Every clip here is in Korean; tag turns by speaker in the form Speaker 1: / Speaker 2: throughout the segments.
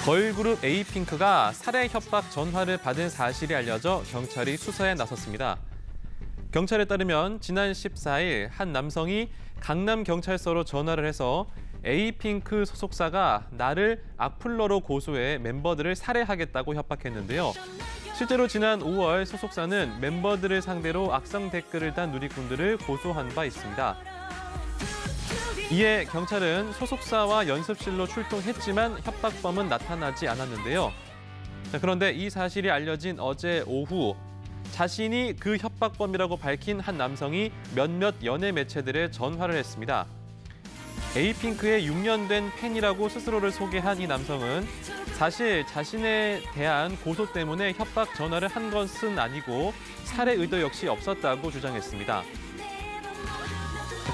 Speaker 1: 걸그룹 에이핑크가 살해 협박 전화를 받은 사실이 알려져 경찰이 수사에 나섰습니다. 경찰에 따르면 지난 14일 한 남성이 강남경찰서로 전화를 해서 에이핑크 소속사가 나를 악플러로 고소해 멤버들을 살해하겠다고 협박했는데요. 실제로 지난 5월 소속사는 멤버들을 상대로 악성 댓글을 단 누리꾼들을 고소한 바 있습니다. 이에 경찰은 소속사와 연습실로 출동했지만 협박범은 나타나지 않았는데요. 그런데 이 사실이 알려진 어제 오후 자신이 그 협박범이라고 밝힌 한 남성이 몇몇 연예 매체들에 전화를 했습니다. 에이핑크의 6년 된 팬이라고 스스로를 소개한 이 남성은 사실 자신에 대한 고소 때문에 협박 전화를 한 것은 아니고 살해 의도 역시 없었다고 주장했습니다.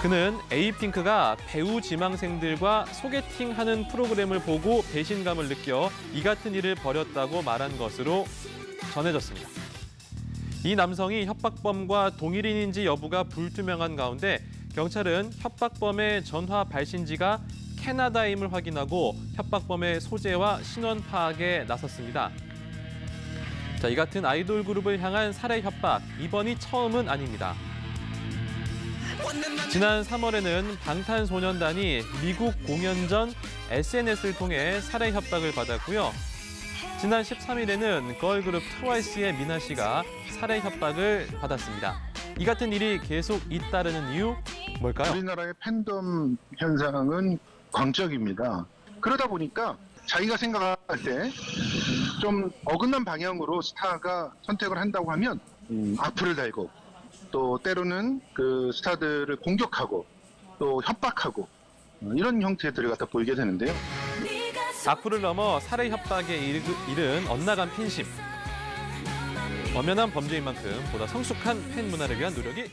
Speaker 1: 그는 에이핑크가 배우 지망생들과 소개팅하는 프로그램을 보고 배신감을 느껴 이 같은 일을 벌였다고 말한 것으로 전해졌습니다. 이 남성이 협박범과 동일인인지 여부가 불투명한 가운데 경찰은 협박범의 전화 발신지가 캐나다임을 확인하고 협박범의 소재와 신원 파악에 나섰습니다. 이 같은 아이돌 그룹을 향한 살해 협박, 이번이 처음은 아닙니다. 지난 3월에는 방탄소년단이 미국 공연 전 SNS를 통해 살해 협박을 받았고요. 지난 13일에는 걸그룹 트와이스의 미나 씨가 살해 협박을 받았습니다. 이 같은 일이 계속 잇따르는 이유 뭘까요?
Speaker 2: 우리나라의 팬덤 현상은 광적입니다. 그러다 보니까 자기가 생각할 때 좀 어긋난 방향으로 스타가 선택을 한다고 하면 악플을 달고 또 때로는 그 스타들을 공격하고 또 협박하고 이런 형태들을 갖다 보이게 되는데요.
Speaker 1: 악플을 넘어 살해 협박에 이른 엇나간 팬심. 엄연한 범죄인 만큼 보다 성숙한 팬 문화를 위한 노력이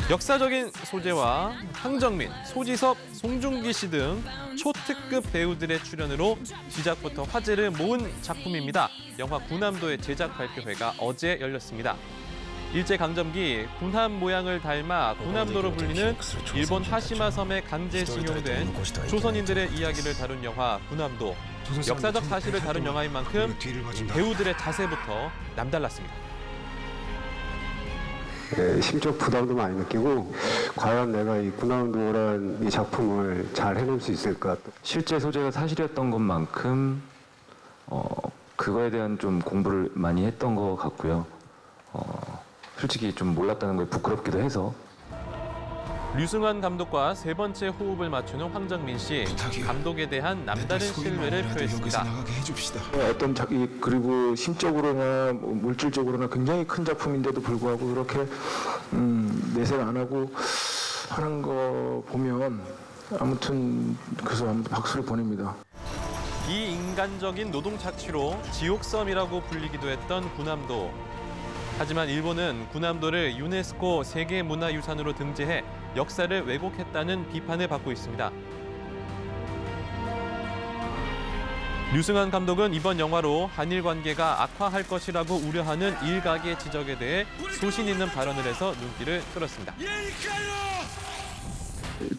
Speaker 1: 역사적인 소재와 황정민, 소지섭, 송중기 씨 등 초특급 배우들의 출연으로 시작부터 화제를 모은 작품입니다. 영화 군함도의 제작 발표회가 어제 열렸습니다. 일제강점기 군함 모양을 닮아 군함도로 불리는 일본 하시마 섬에 강제징용된 조선인들의 이야기를 다룬 영화 군함도. 역사적 사실을 다룬 영화인 만큼 배우들의 자세부터 남달랐습니다.
Speaker 3: 네, 심적 부담도 많이 느끼고 과연 내가 이 군함도라는 이 작품을 잘 해낼 수 있을까.
Speaker 4: 실제 소재가 사실이었던 것만큼 그거에 대한 좀 공부를 많이 했던 것 같고요. 솔직히 좀 몰랐다는 거에 부끄럽기도 해서.
Speaker 1: 류승환 감독과 세 번째 호흡을 맞추는 황정민 씨. 감독에 대한 남다른 신뢰를 표했습니다.
Speaker 5: 어떤 그리고 심적으로나 물질적으로나 굉장히 큰 작품인데도 불구하고 그렇게 내색 안 하고 하는 거 보면 아무튼 그래서 박수를 보냅니다.
Speaker 1: 비인간적인 노동 착취로 지옥섬이라고 불리기도 했던 군함도. 하지만 일본은 군함도를 유네스코 세계문화유산으로 등재해 역사를 왜곡했다는 비판을 받고 있습니다. 류승환 감독은 이번 영화로 한일 관계가 악화할 것이라고 우려하는 일각의 지적에 대해 소신 있는 발언을 해서 눈길을 끌었습니다.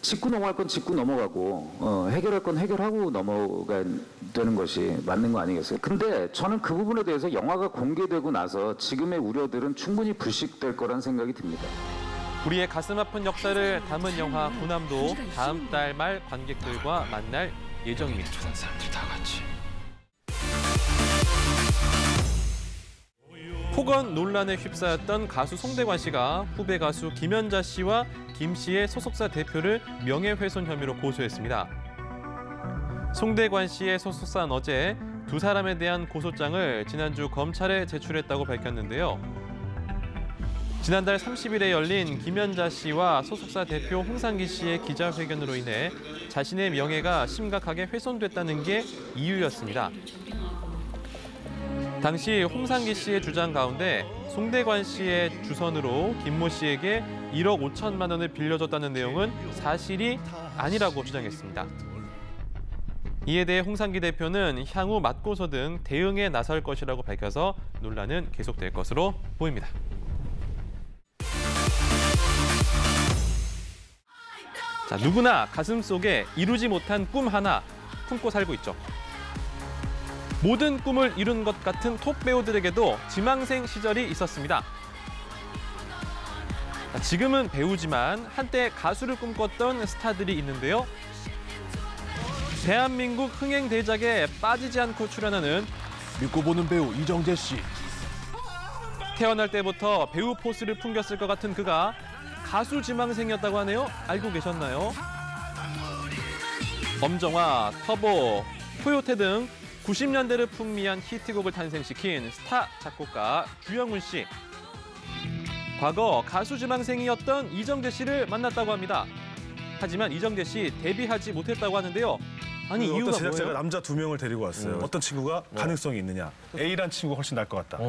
Speaker 6: 짚고 넘어갈 건 짚고 넘어가고 해결할 건 해결하고 넘어가야 되는 것이 맞는 거 아니겠어요? 근데 저는 그 부분에 대해서 영화가 공개되고 나서 지금의 우려들은 충분히 불식될 거란 생각이 듭니다.
Speaker 1: 우리의 가슴 아픈 역사를 담은 영화 군함도 다음 달 말 관객들과 만날 예정입니다. 폭언 논란에 휩싸였던 가수 송대관 씨가 후배 가수 김연자 씨와 김 씨의 소속사 대표를 명예훼손 혐의로 고소했습니다. 송대관 씨의 소속사는 어제 두 사람에 대한 고소장을 지난주 검찰에 제출했다고 밝혔는데요. 지난달 30일에 열린 김연자 씨와 소속사 대표 홍상기 씨의 기자회견으로 인해 자신의 명예가 심각하게 훼손됐다는 게 이유였습니다. 당시 홍상기 씨의 주장 가운데 송대관 씨의 주선으로 김모 씨에게 1억 5천만 원을 빌려줬다는 내용은 사실이 아니라고 주장했습니다. 이에 대해 홍상기 대표는 향후 맞고서 등 대응에 나설 것이라고 밝혀서 논란은 계속될 것으로 보입니다. 자, 누구나 가슴속에 이루지 못한 꿈 하나 품고 살고 있죠. 모든 꿈을 이룬 것 같은 톱 배우들에게도 지망생 시절이 있었습니다. 자, 지금은 배우지만 한때 가수를 꿈꿨던 스타들이 있는데요. 대한민국 흥행 대작에 빠지지 않고 출연하는 믿고 보는 배우 이정재 씨. 태어날 때부터 배우 포스를 풍겼을 것 같은 그가 가수 지망생이었다고 하네요. 알고 계셨나요? 엄정화, 터보, 코요테 등 90년대를 풍미한 히트곡을 탄생시킨 스타 작곡가 주영훈 씨. 과거 가수 지망생이었던 이정재 씨를 만났다고 합니다. 하지만 이정재 씨 데뷔하지 못했다고 하는데요. 아니 이유가
Speaker 7: 어떤 제작자가
Speaker 1: 뭐예요?
Speaker 7: 남자 2명을 데리고 왔어요. 어떤 친구가 가능성이 있느냐. A란 친구가 훨씬 나을 것 같다.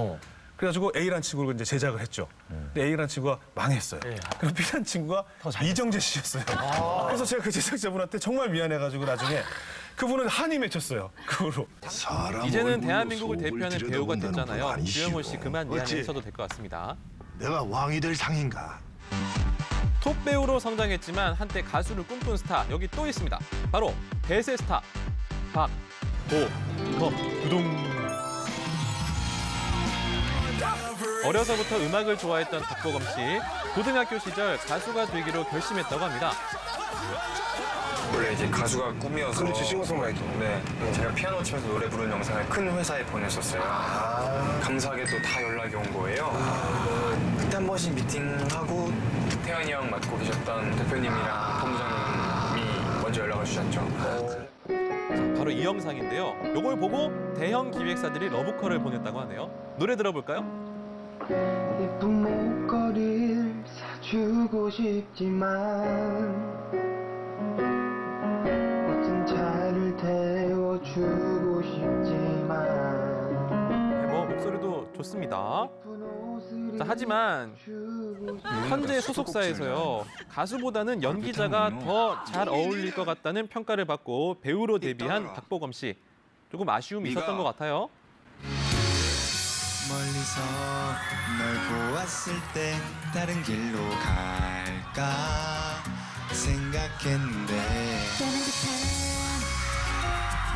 Speaker 7: 그래가지고 A란 친구를 이제 제작을 했죠. 근데 A란 친구가 망했어요. 그럼 B란 친구가 이정재 씨였어요. 그래서 제가 그 제작자분한테 정말 미안해가지고 나중에 그분은 한이 맺혔어요. 그 후로.
Speaker 1: 이제는 대한민국을 대표하는 배우가 됐잖아요. 주영훈 씨 그만 미안해하셔도 될 것 같습니다.
Speaker 8: 내가 왕이 될 상인가?
Speaker 1: 톱 배우로 성장했지만 한때 가수를 꿈꾼 스타 여기 또 있습니다. 바로 대세 스타 박보검. 어려서부터 음악을 좋아했던 박보검 씨. 고등학교 시절 가수가 되기로 결심했다고 합니다.
Speaker 9: 원래 이제 가수가 꿈이어서.
Speaker 8: 그렇지, 싱어송라이터.
Speaker 9: 네, 제가 피아노 치면서 노래 부르는 영상을 큰 회사에 보냈었어요. 감사하게도 다 연락이 온 거예요. 그때 한 번씩 미팅하고 태현이 형 맡고 계셨던 대표님이랑 본부장님이 먼저 연락을 주셨죠.
Speaker 1: 바로 이 영상인데요. 요걸 보고 대형 기획사들이 러브콜을 보냈다고 하네요. 노래 들어볼까요?
Speaker 10: 예쁜 목걸이를 사주고 싶지만 멋진 차를 태워주고 싶지만
Speaker 1: 뭐 목소리도 좋습니다. 자, 하지만 현재 소속사에서요. 가수보다는 연기자가 더 잘 어울릴 것 같다는 평가를 받고 배우로 데뷔한 박보검 씨. 조금 아쉬움이 있었던 것 같아요.
Speaker 11: 멀리서 널 보았을 때 다른 길로 갈까 생각했는데
Speaker 12: 떠난 듯한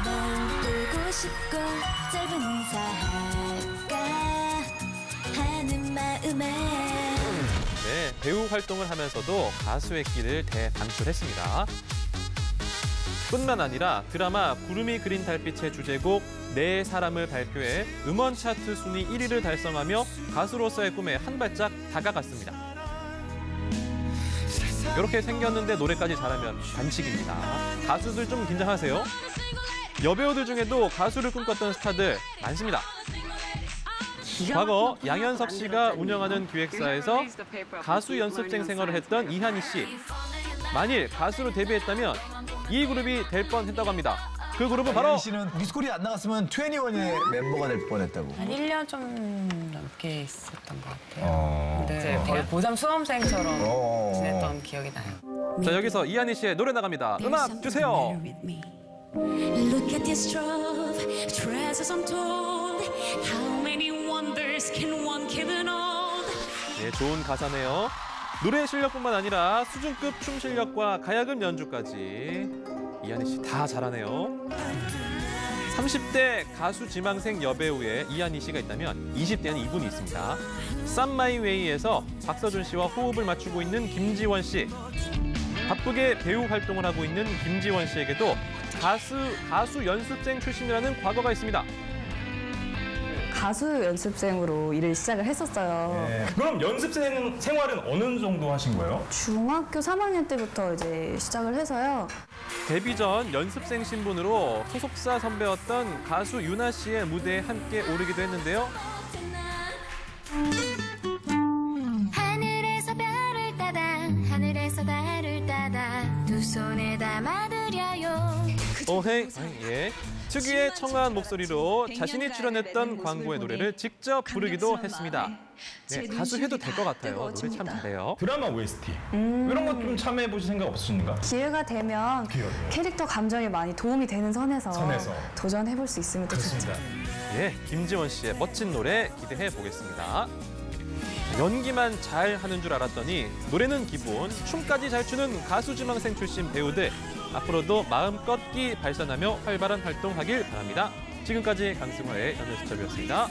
Speaker 12: 널 보고 싶고 짧은 인사할까 하는 마음에
Speaker 1: 네, 배우 활동을 하면서도 가수의 길을 대방출했습니다. 뿐만 아니라 드라마 구름이 그린 달빛의 주제곡 내 사람을 발표해 음원 차트 순위 1위를 달성하며 가수로서의 꿈에 한 발짝 다가갔습니다. 이렇게 생겼는데 노래까지 잘하면 반칙입니다. 가수들 좀 긴장하세요. 여배우들 중에도 가수를 꿈꿨던 스타들 많습니다. 과거 양현석 씨가 운영하는 기획사에서 가수 연습생 생활을 했던 이한희 씨. 만일 가수로 데뷔했다면 이 그룹이 될 뻔했다고 합니다. 그 그룹은 바로
Speaker 13: 씨는 미스코리에 안 나갔으면 21의 멤버가 될 뻔했다고.
Speaker 14: 한 1년 좀 넘게 있었던 것 같아요. 근데 거의 고3 수험생처럼 지냈던 기억이 나요.
Speaker 1: 자, 여기서 이한희 씨의 노래 나갑니다. 음악 주세요.
Speaker 12: Look at this trove, treasures untold. How many wonders can one keep and hold?
Speaker 1: 네, 좋은 가사네요. 노래 실력뿐만 아니라 수준급 춤 실력과 가야금 연주까지 이한희 씨 다 잘하네요. 30대 가수 지망생 여배우의 이한희 씨가 있다면 20대는 이분이 있습니다. 썸 마이 웨이에서 박서준 씨와 호흡을 맞추고 있는 김지원 씨. 바쁘게 배우 활동을 하고 있는 김지원 씨에게도 가수 연습생 출신이라는 과거가 있습니다.
Speaker 15: 가수 연습생으로 일을 시작을 했었어요.
Speaker 16: 네. 그럼 연습생 생활은 어느 정도 하신 거예요?
Speaker 15: 중학교 3학년 때부터 이제 시작을 해서요.
Speaker 1: 데뷔 전 연습생 신분으로 소속사 선배였던 가수 유나 씨의 무대에 함께 오르기도 했는데요.
Speaker 12: 하늘에서 별을 따다 하늘에서 달을 따다 두 손에 담아드려요.
Speaker 1: 헤이, 예. 특유의 청아한 목소리로 자신이 출연했던 광고의 노래를 직접 부르기도 했습니다. 네, 가수 해도 될 것 같아요. 노래 참 잘해요.
Speaker 16: 드라마 OST 이런 것 좀 참여해 보실 생각 없으신가?
Speaker 15: 기회가 되면 캐릭터 감정에 많이 도움이 되는 선에서 도전해볼 수 있으면 좋겠습니다.
Speaker 1: 예, 김지원 씨의 멋진 노래 기대해 보겠습니다. 연기만 잘 하는 줄 알았더니 노래는 기본, 춤까지 잘 추는 가수 지망생 출신 배우들. 앞으로도 마음껏 끼 발산하며 활발한 활동하길 바랍니다. 지금까지 강승화의 연예수첩이었습니다.